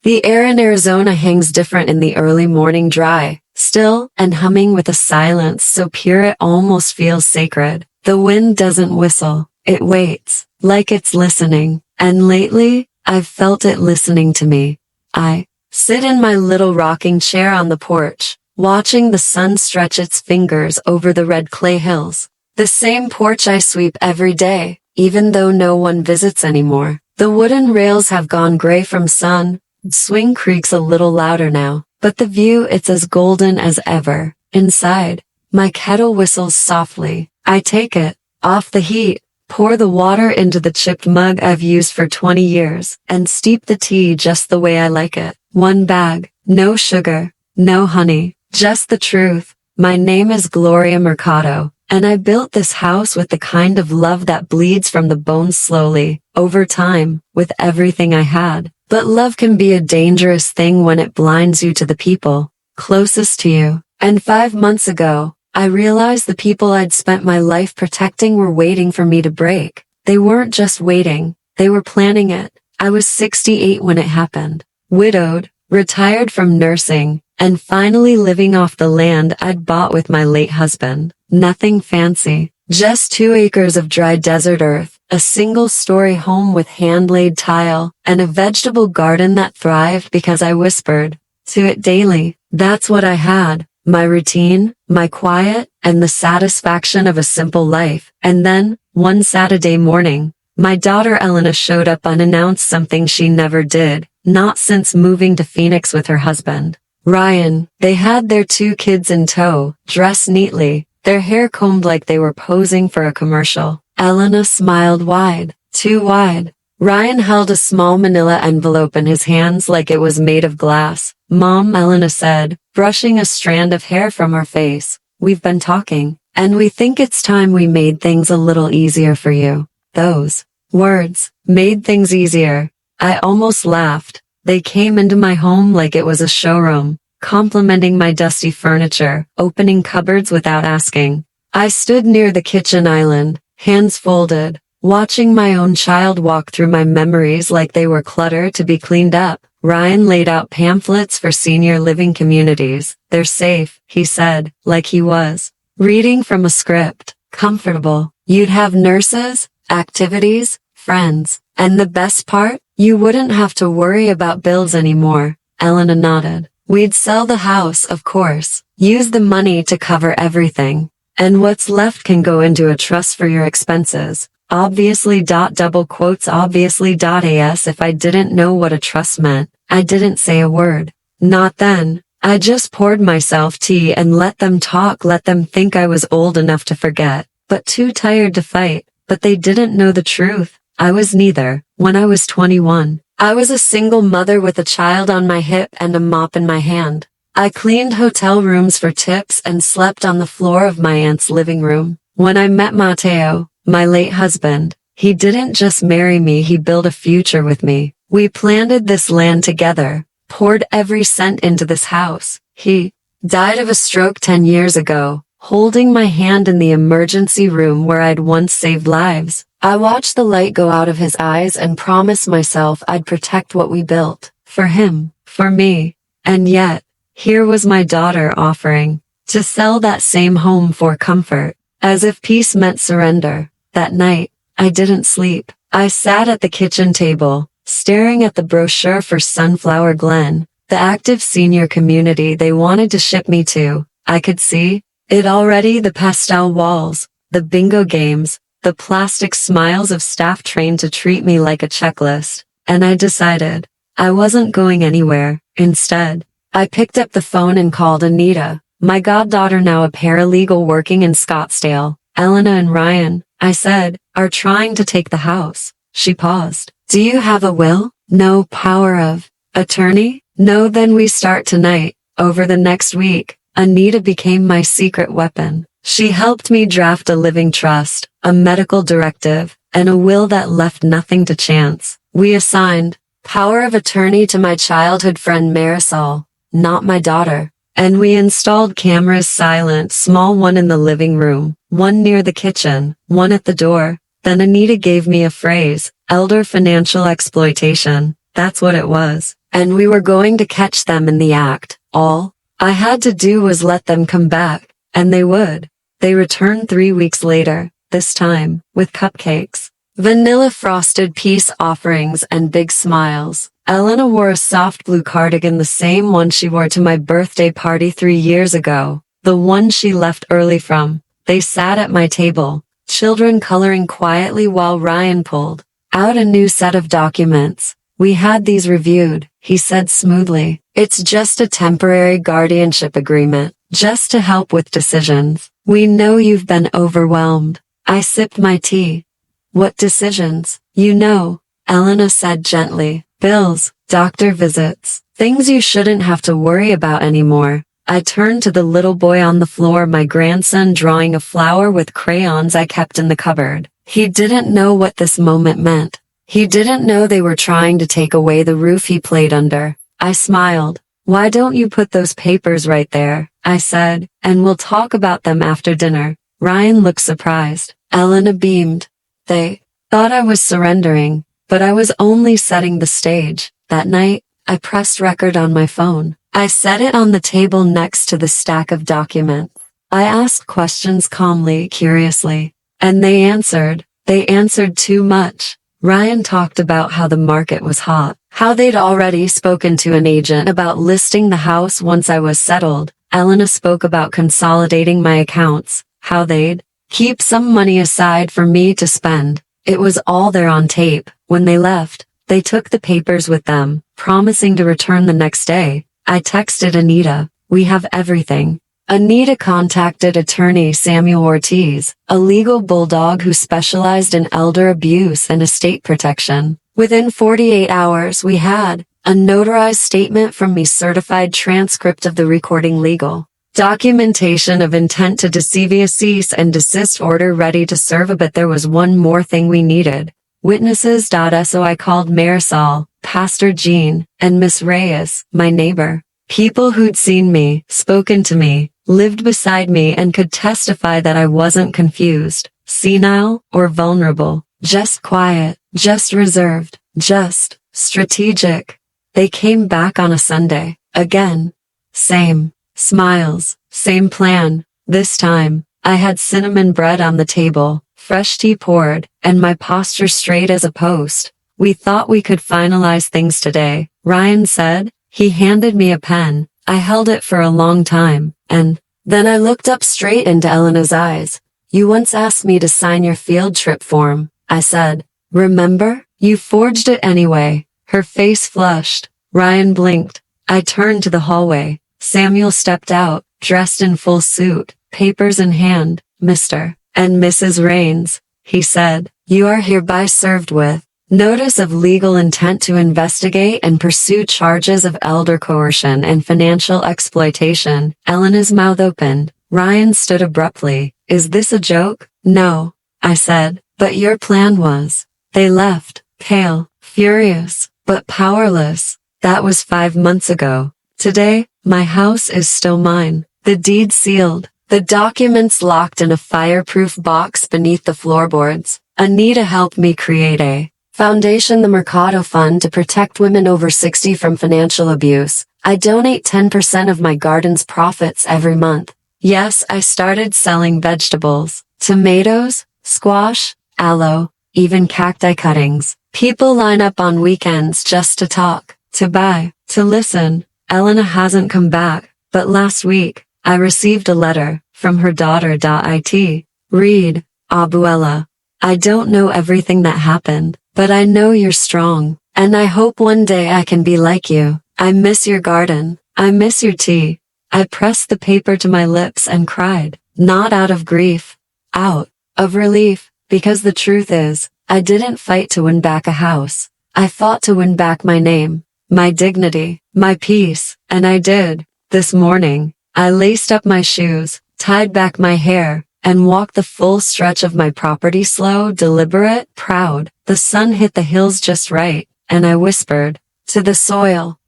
The air in Arizona hangs different in the early morning, dry, still, and humming with a silence so pure it almost feels sacred. The wind doesn't whistle, it waits, like it's listening, and lately, I've felt it listening to me. I sit in my little rocking chair on the porch, watching the sun stretch its fingers over the red clay hills. The same porch I sweep every day, even though no one visits anymore. The wooden rails have gone gray from sun, the swing creaks a little louder now, but the view it's as golden as ever. Inside, my kettle whistles softly. I take it, off the heat, pour the water into the chipped mug I've used for 20 years, and steep the tea just the way I like it. One bag, no sugar, no honey, just the truth. My name is Gloria Mercado, and I built this house with the kind of love that bleeds from the bones slowly, over time, with everything I had. But love can be a dangerous thing when it blinds you to the people closest to you. And 5 months ago, I realized the people I'd spent my life protecting were waiting for me to break. They weren't just waiting, they were planning it. I was 68 when it happened, widowed, retired from nursing, and finally living off the land I'd bought with my late husband. Nothing fancy, just 2 acres of dry desert earth, a single-story home with hand-laid tile, and a vegetable garden that thrived because I whispered to it daily. That's what I had, my routine, my quiet, and the satisfaction of a simple life. And then, one Saturday morning, my daughter Elena showed up unannounced, something she never did, not since moving to Phoenix with her husband, Ryan. They had their 2 kids in tow, dressed neatly, their hair combed like they were posing for a commercial. Elena smiled wide, too wide. Ryan held a small manila envelope in his hands like it was made of glass. Mom, Elena said, brushing a strand of hair from her face, we've been talking, and we think it's time we made things a little easier for you. Those words, made things easier. I almost laughed. They came into my home like it was a showroom, complimenting my dusty furniture, opening cupboards without asking. I stood near the kitchen island, hands folded, watching my own child walk through my memories like they were clutter to be cleaned up. Ryan laid out pamphlets for senior living communities. They're safe, he said, like he was reading from a script. Comfortable. You'd have nurses, activities, friends. And the best part? You wouldn't have to worry about bills anymore. Elena nodded. We'd sell the house, of course. Use the money to cover everything. And what's left can go into a trust for your expenses. Obviously. Double quotes obviously. As if I didn't know what a trust meant. I didn't say a word. Not then. I just poured myself tea and let them talk, let them think I was old enough to forget, but too tired to fight. But they didn't know the truth. I was neither. When I was 21, I was a single mother with a child on my hip and a mop in my hand. I cleaned hotel rooms for tips and slept on the floor of my aunt's living room. When I met Mateo, my late husband, he didn't just marry me, he built a future with me. We planted this land together, poured every cent into this house. He died of a stroke 10 years ago, holding my hand in the emergency room where I'd once saved lives. I watched the light go out of his eyes and promised myself I'd protect what we built. For him, for me. And yet, here was my daughter offering to sell that same home for comfort, as if peace meant surrender. That night, I didn't sleep. I sat at the kitchen table, staring at the brochure for Sunflower Glen, the active senior community they wanted to ship me to. I could see it already, the pastel walls, the bingo games, the plastic smiles of staff trained to treat me like a checklist. And I decided I wasn't going anywhere. Instead, I picked up the phone and called Anita, my goddaughter, now a paralegal working in Scottsdale. Elena and Ryan, I said, are trying to take the house. She paused. Do you have a will? No. Power of attorney? No. Then we start tonight. Over the next week, Anita became my secret weapon. She helped me draft a living trust, a medical directive, and a will that left nothing to chance. We assigned power of attorney to my childhood friend Marisol, not my daughter. And we installed cameras, silent, small, one in the living room, one near the kitchen, one at the door. Then Anita gave me a phrase, elder financial exploitation. That's what it was. and we were going to catch them in the act. All I had to do was let them come back, and they would. They returned 3 weeks later, this time, with cupcakes, vanilla frosted peace offerings, and big smiles. Elena wore a soft blue cardigan, the same one she wore to my birthday party 3 years ago, the one she left early from. They sat at my table, children coloring quietly while Ryan pulled out a new set of documents. We had these reviewed, he said smoothly. It's just a temporary guardianship agreement, just to help with decisions. We know you've been overwhelmed. I sipped my tea. What decisions? You know, Elena said gently. Bills, doctor visits, things you shouldn't have to worry about anymore. I turned to the little boy on the floor, my grandson drawing a flower with crayons I kept in the cupboard. He didn't know what this moment meant. He didn't know they were trying to take away the roof he played under. I smiled. Why don't you put those papers right there? I said, and we'll talk about them after dinner. Ryan looked surprised. Elena beamed. They thought I was surrendering, but I was only setting the stage. That night, I pressed record on my phone. I set it on the table next to the stack of documents. I asked questions calmly, curiously, and they answered. They answered too much. Ryan talked about how the market was hot, how they'd already spoken to an agent about listing the house once I was settled. Elena spoke about consolidating my accounts, how they'd keep some money aside for me to spend. It was all there on tape. When they left, they took the papers with them, promising to return the next day. I texted Anita, we have everything. Anita contacted attorney Samuel Ortiz, a legal bulldog who specialized in elder abuse and estate protection. Within 48 hours we had a notarized statement from me, certified transcript of the recording, legal documentation of intent to deceive, a cease and desist order ready to serve. But there was one more thing we needed. Witnesses. So I called Marisol, Pastor Jean, and Miss Reyes, my neighbor. People who'd seen me, spoken to me, lived beside me, and could testify that I wasn't confused, senile, or vulnerable. Just quiet, just reserved, just strategic. They came back on a Sunday. Again. Same smiles, same plan. This time, I had cinnamon bread on the table, fresh tea poured, and my posture straight as a post. We thought we could finalize things today, Ryan said. He handed me a pen. I held it for a long time, and then I looked up straight into Elena's eyes. You once asked me to sign your field trip form, I said. Remember? You forged it anyway. Her face flushed. Ryan blinked. I turned to the hallway. Samuel stepped out, dressed in full suit, papers in hand. Mr. and Mrs. Raines, he said, you are hereby served with notice of legal intent to investigate and pursue charges of elder coercion and financial exploitation. Elena's mouth opened. Ryan stood abruptly. Is this a joke? No, I said, but your plan was. They left, pale, furious, but powerless. That was 5 months ago. Today, my house is still mine. The deed sealed. The documents locked in a fireproof box beneath the floorboards. Anita helped me create a foundation, the Mercado Fund, to protect women over 60 from financial abuse. I donate 10% of my garden's profits every month. Yes, I started selling vegetables, tomatoes, squash, aloe, even cacti cuttings. People line up on weekends just to talk, to buy, to listen. Elena hasn't come back, but last week, I received a letter from her daughter. It read, Abuela, I don't know everything that happened, but I know you're strong, and I hope one day I can be like you. I miss your garden. I miss your tea. I pressed the paper to my lips and cried, not out of grief, out of relief, because the truth is, I didn't fight to win back a house. I fought to win back my name, my dignity, my peace, and I did. This morning, I laced up my shoes, tied back my hair, and walked the full stretch of my property, slow, deliberate, proud. The sun hit the hills just right, and I whispered to the soil,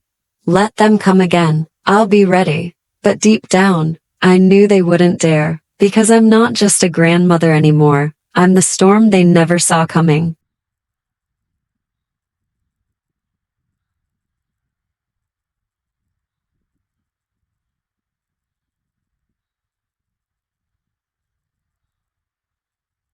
let them come again. I'll be ready. But deep down, I knew they wouldn't dare, because I'm not just a grandmother anymore. I'm the storm they never saw coming.